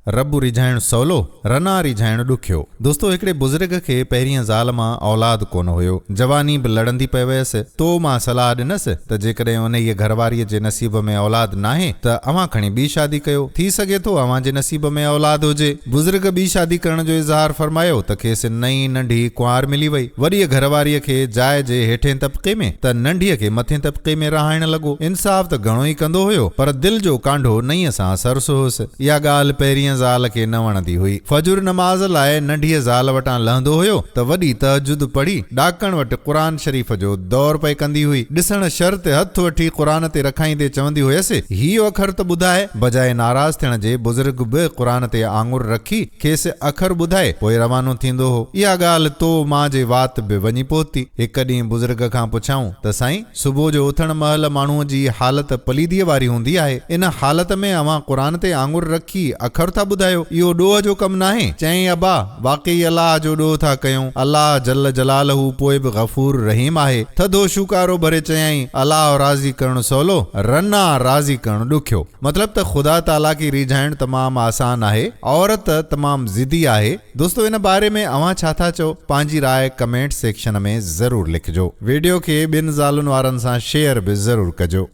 रब रिझाइण सवलो, रना रिझाइण ॾुखियो। दोस्तों, हिकिड़े बुज़ुर्ग खे पहिरीं ज़ाल मां औलाद कोन हुयो। जवानी बि लड़ंदी पई वियसि। तो मां सलाह ॾिनसि त जेकॾहिं उन जी घरवारीअ जे नसीब में औलाद नाहे त अव्हां खणी ॿी शादी कयो, थी सघे थो अव्हां जे नसीब में औलाद हुजे। बुज़ुर्ग ॿी शादी करण जो इज़हार फरमायो त खेसि नई नंढी कुंवार मिली वई। वरी घरवारीअ खे जाइ जे हेठें तबिक़े में त नंढीअ खे मथे तबिक़े में रहाइण लॻो। इंसाफ़ त घणो ई कंदो हुयो, पर दिल जो कांढो नईअ सां सरसो हुयुसि। इहा ॻाल्हि पहिरीं ज़ाल खे न वणंदी हुई। फजुर नमाज़ लाइ नंढीअ ज़ाल वटां लहंदो हुयो त वॾी तहजुद पढ़ी ॾाकण वटि क़ुरान शरीफ़ जो दौर पई कंदी हुई। ॾिसण शर ते हथ वठी क़ुरान ते रखाईंदे चवंदी हुयसि, हीउ अखर त ॿुधाए। बजाए नाराज़ थियण जे बुज़ुर्ग बि क़ुरान ते आङुर रखी खेसि अखर ॿुधाए पोइ रवानो थींदो हो। इहा ॻाल्हि तो मां जे वात बि वञी पहुती। हिकु ॾींहुं बुज़ुर्ग खां पुछाऊं त साईं, सुबुह जो उथण महिल माण्हूअ जी हालत पलीदीअ वारी हूंदी आहे। इन हालत में अव्हां क़ुरान ते आङुर रखी अखर था ॿुधायो, इहो ॾोह जो कमु नाहे? चईं, अबा, वाक़ई अलाह जो ॾोह था कयूं। अलाह जल जलालहू पोइ बि गफ़ूर रहीम आहे। थधो शुकारो भरे चयईं, अलाह राज़ी करणु सवलो, रना राज़ी करणु ॾुखियो। मतिलब त ख़ुदा ताला खे रिझाइण तमामु आसान आहे, औरत तमामु ज़िदी आहे। दोस्तों, इन बारे में अव्हां छा था चओ? पंहिंजी राय कमेंट सेक्शन में ज़रूर लिखिजो। वीडियो खे ॿिनि ज़ालुनि वारनि सां शेयर बि ज़रूर कजो।